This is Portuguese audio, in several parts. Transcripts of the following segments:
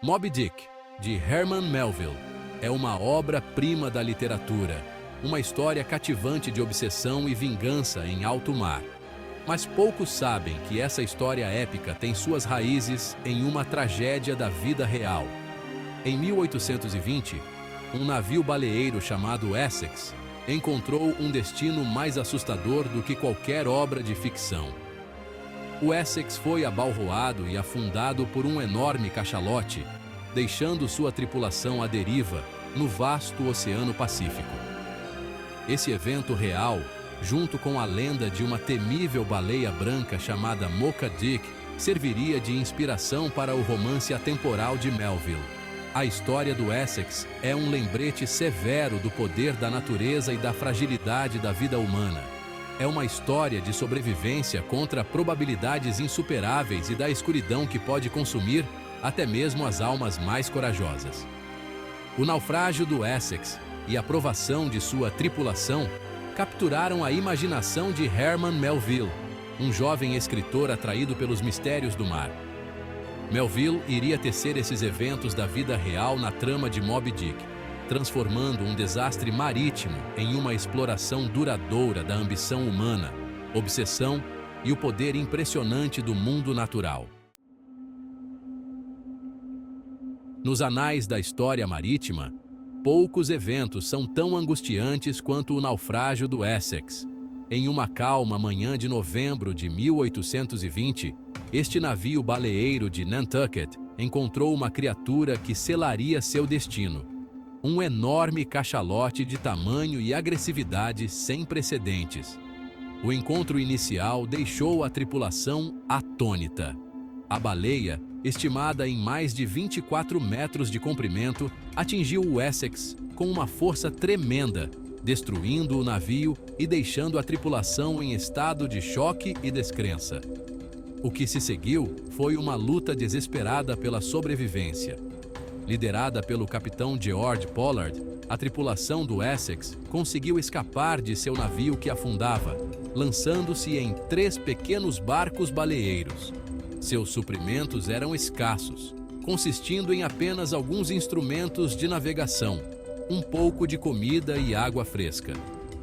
Moby Dick, de Herman Melville, é uma obra-prima da literatura, uma história cativante de obsessão e vingança em alto mar. Mas poucos sabem que essa história épica tem suas raízes em uma tragédia da vida real. Em 1820, um navio baleeiro chamado Essex encontrou um destino mais assustador do que qualquer obra de ficção. O Essex foi abalroado e afundado por um enorme cachalote, deixando sua tripulação à deriva no vasto Oceano Pacífico. Esse evento real, junto com a lenda de uma temível baleia branca chamada Mocha Dick, serviria de inspiração para o romance atemporal de Melville. A história do Essex é um lembrete severo do poder da natureza e da fragilidade da vida humana. É uma história de sobrevivência contra probabilidades insuperáveis e da escuridão que pode consumir até mesmo as almas mais corajosas. O naufrágio do Essex e a provação de sua tripulação capturaram a imaginação de Herman Melville, um jovem escritor atraído pelos mistérios do mar. Melville iria tecer esses eventos da vida real na trama de Moby Dick, transformando um desastre marítimo em uma exploração duradoura da ambição humana, obsessão e o poder impressionante do mundo natural. Nos anais da história marítima, poucos eventos são tão angustiantes quanto o naufrágio do Essex. Em uma calma manhã de novembro de 1820, este navio baleeiro de Nantucket encontrou uma criatura que selaria seu destino. Um enorme cachalote de tamanho e agressividade sem precedentes. O encontro inicial deixou a tripulação atônita. A baleia, estimada em mais de 24 metros de comprimento, atingiu o Essex com uma força tremenda, destruindo o navio e deixando a tripulação em estado de choque e descrença. O que se seguiu foi uma luta desesperada pela sobrevivência. Liderada pelo capitão George Pollard, a tripulação do Essex conseguiu escapar de seu navio que afundava, lançando-se em 3 pequenos barcos baleeiros. Seus suprimentos eram escassos, consistindo em apenas alguns instrumentos de navegação, um pouco de comida e água fresca.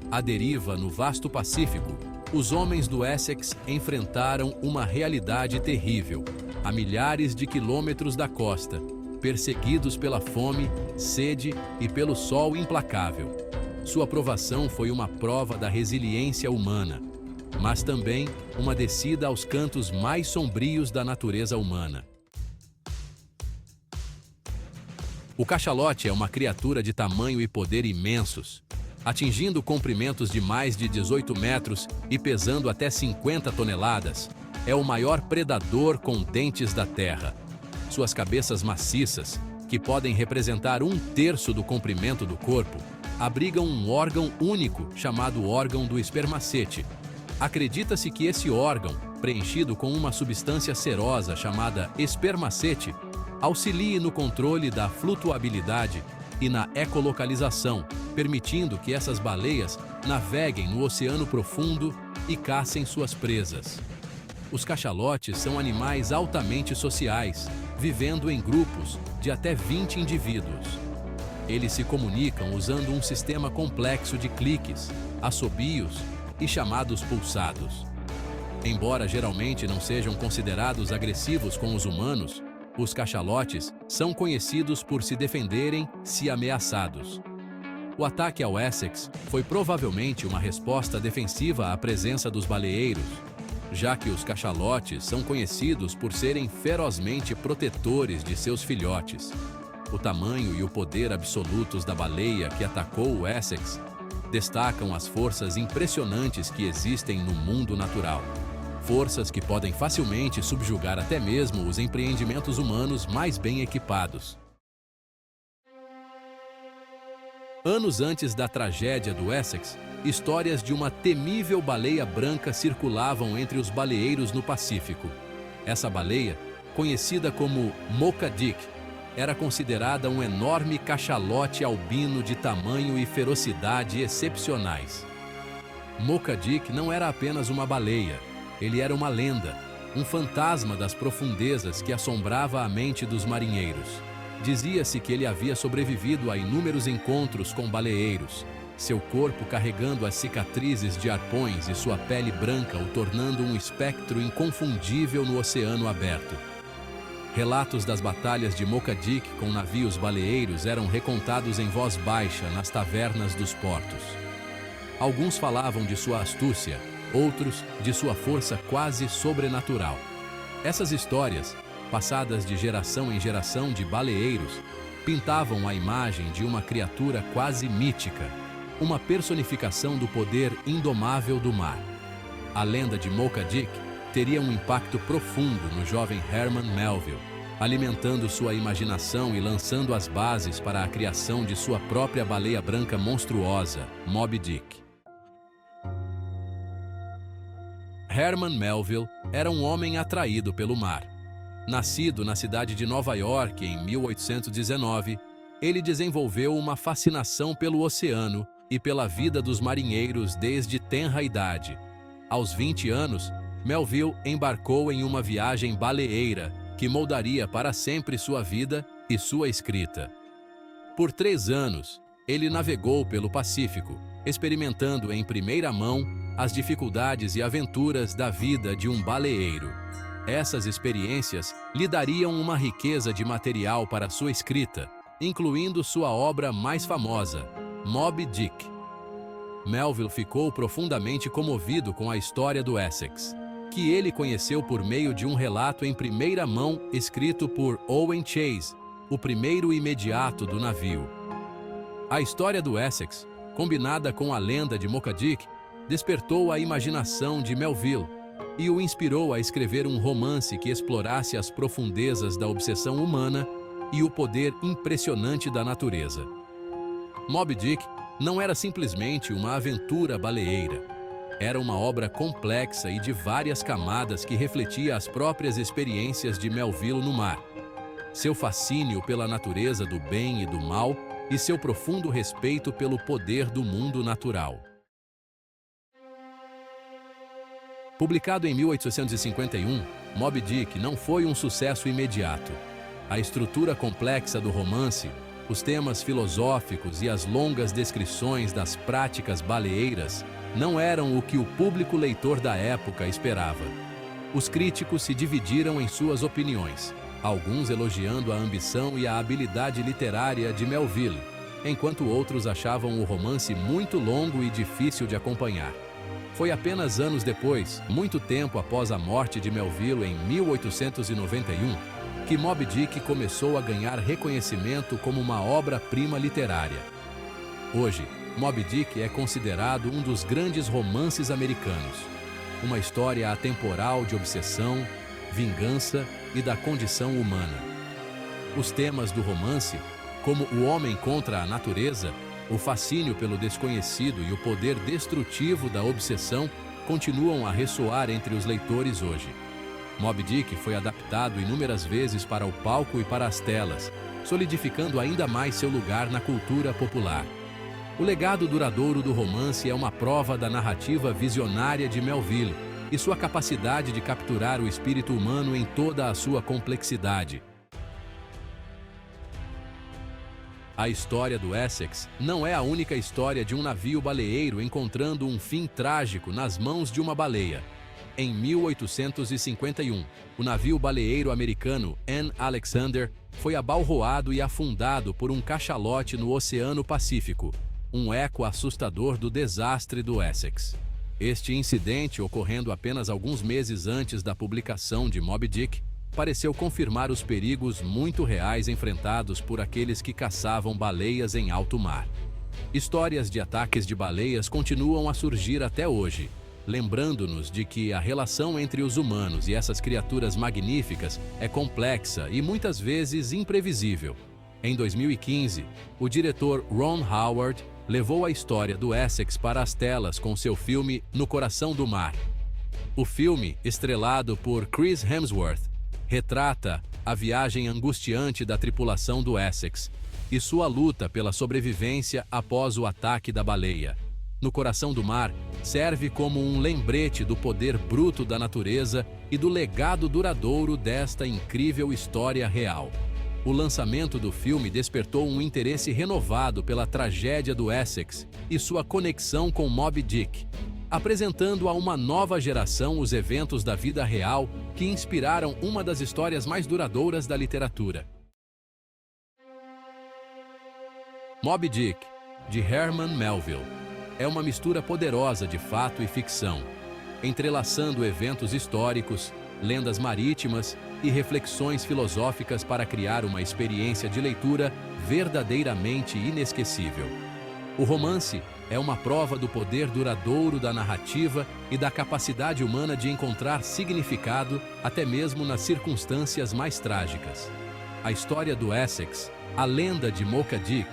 À deriva no vasto Pacífico, os homens do Essex enfrentaram uma realidade terrível, a milhares de quilômetros da costa, perseguidos pela fome, sede e pelo sol implacável. Sua provação foi uma prova da resiliência humana, mas também uma descida aos cantos mais sombrios da natureza humana. O cachalote é uma criatura de tamanho e poder imensos, atingindo comprimentos de mais de 18 metros e pesando até 50 toneladas. É o maior predador com dentes da terra. Suas cabeças maciças, que podem representar 1/3 do comprimento do corpo, abrigam um órgão único chamado órgão do espermacete. Acredita-se que esse órgão, preenchido com uma substância cerosa chamada espermacete, auxilie no controle da flutuabilidade e na ecolocalização, permitindo que essas baleias naveguem no oceano profundo e caçem suas presas. Os cachalotes são animais altamente sociais, vivendo em grupos de até 20 indivíduos. Eles se comunicam usando um sistema complexo de cliques, assobios e chamados pulsados. Embora geralmente não sejam considerados agressivos com os humanos, os cachalotes são conhecidos por se defenderem se ameaçados. O ataque ao Essex foi provavelmente uma resposta defensiva à presença dos baleeiros, já que os cachalotes são conhecidos por serem ferozmente protetores de seus filhotes. O tamanho e o poder absolutos da baleia que atacou o Essex destacam as forças impressionantes que existem no mundo natural. Forças que podem facilmente subjugar até mesmo os empreendimentos humanos mais bem equipados. Anos antes da tragédia do Essex, histórias de uma temível baleia branca circulavam entre os baleeiros no Pacífico. Essa baleia, conhecida como Mocha Dick, era considerada um enorme cachalote albino de tamanho e ferocidade excepcionais. Mocha Dick não era apenas uma baleia, ele era uma lenda, um fantasma das profundezas que assombrava a mente dos marinheiros. Dizia-se que ele havia sobrevivido a inúmeros encontros com baleeiros, seu corpo carregando as cicatrizes de arpões e sua pele branca o tornando um espectro inconfundível no oceano aberto. Relatos das batalhas de Mocha Dick com navios baleeiros eram recontados em voz baixa nas tavernas dos portos. Alguns falavam de sua astúcia, outros de sua força quase sobrenatural. Essas histórias, passadas de geração em geração de baleeiros, pintavam a imagem de uma criatura quase mítica, uma personificação do poder indomável do mar. A lenda de Mocha Dick teria um impacto profundo no jovem Herman Melville, alimentando sua imaginação e lançando as bases para a criação de sua própria baleia branca monstruosa, Moby Dick. Herman Melville era um homem atraído pelo mar. Nascido na cidade de Nova York em 1819, ele desenvolveu uma fascinação pelo oceano e pela vida dos marinheiros desde tenra idade. Aos 20 anos, Melville embarcou em uma viagem baleeira que moldaria para sempre sua vida e sua escrita. Por 3 anos, ele navegou pelo Pacífico, experimentando em primeira mão as dificuldades e aventuras da vida de um baleeiro. Essas experiências lhe dariam uma riqueza de material para sua escrita, incluindo sua obra mais famosa, Moby Dick. Melville ficou profundamente comovido com a história do Essex, que ele conheceu por meio de um relato em primeira mão escrito por Owen Chase, o primeiro imediato do navio. A história do Essex, combinada com a lenda de Mocha Dick, despertou a imaginação de Melville e o inspirou a escrever um romance que explorasse as profundezas da obsessão humana e o poder impressionante da natureza. Moby Dick não era simplesmente uma aventura baleeira. Era uma obra complexa e de várias camadas que refletia as próprias experiências de Melville no mar, seu fascínio pela natureza do bem e do mal e seu profundo respeito pelo poder do mundo natural. Publicado em 1851, Moby Dick não foi um sucesso imediato. A estrutura complexa do romance, os temas filosóficos e as longas descrições das práticas baleeiras não eram o que o público leitor da época esperava. Os críticos se dividiram em suas opiniões, alguns elogiando a ambição e a habilidade literária de Melville, enquanto outros achavam o romance muito longo e difícil de acompanhar. Foi apenas anos depois, muito tempo após a morte de Melville em 1891, que Moby Dick começou a ganhar reconhecimento como uma obra-prima literária. Hoje, Moby Dick é considerado um dos grandes romances americanos, uma história atemporal de obsessão, vingança e da condição humana. Os temas do romance, como o homem contra a natureza, o fascínio pelo desconhecido e o poder destrutivo da obsessão, continuam a ressoar entre os leitores hoje. Moby Dick foi adaptado inúmeras vezes para o palco e para as telas, solidificando ainda mais seu lugar na cultura popular. O legado duradouro do romance é uma prova da narrativa visionária de Melville e sua capacidade de capturar o espírito humano em toda a sua complexidade. A história do Essex não é a única história de um navio baleeiro encontrando um fim trágico nas mãos de uma baleia. Em 1851, o navio baleeiro americano Anne Alexander foi abalroado e afundado por um cachalote no Oceano Pacífico, um eco assustador do desastre do Essex. Este incidente, ocorrendo apenas alguns meses antes da publicação de Moby Dick, pareceu confirmar os perigos muito reais enfrentados por aqueles que caçavam baleias em alto mar. Histórias de ataques de baleias continuam a surgir até hoje, lembrando-nos de que a relação entre os humanos e essas criaturas magníficas é complexa e muitas vezes imprevisível. Em 2015, o diretor Ron Howard levou a história do Essex para as telas com seu filme No Coração do Mar. O filme, estrelado por Chris Hemsworth, retrata a viagem angustiante da tripulação do Essex e sua luta pela sobrevivência após o ataque da baleia. no coração do mar, serve como um lembrete do poder bruto da natureza e do legado duradouro desta incrível história real. O lançamento do filme despertou um interesse renovado pela tragédia do Essex e sua conexão com Moby Dick, apresentando a uma nova geração os eventos da vida real que inspiraram uma das histórias mais duradouras da literatura. Moby Dick, de Herman Melville, é uma mistura poderosa de fato e ficção, entrelaçando eventos históricos, lendas marítimas e reflexões filosóficas para criar uma experiência de leitura verdadeiramente inesquecível. O romance é uma prova do poder duradouro da narrativa e da capacidade humana de encontrar significado até mesmo nas circunstâncias mais trágicas. A história do Essex, a lenda de Mocha Dick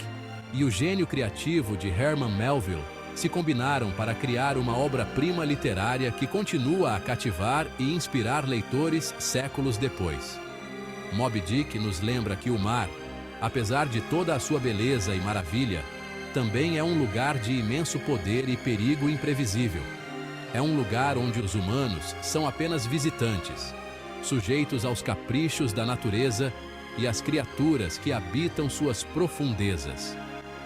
e o gênio criativo de Herman Melville se combinaram para criar uma obra-prima literária que continua a cativar e inspirar leitores séculos depois. Moby Dick nos lembra que o mar, apesar de toda a sua beleza e maravilha, também é um lugar de imenso poder e perigo imprevisível. É um lugar onde os humanos são apenas visitantes, sujeitos aos caprichos da natureza e às criaturas que habitam suas profundezas.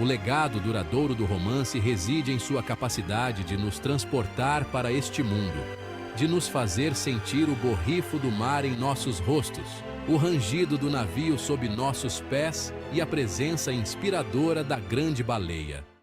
O legado duradouro do romance reside em sua capacidade de nos transportar para este mundo, de nos fazer sentir o borrifo do mar em nossos rostos, o rangido do navio sob nossos pés e a presença inspiradora da grande baleia.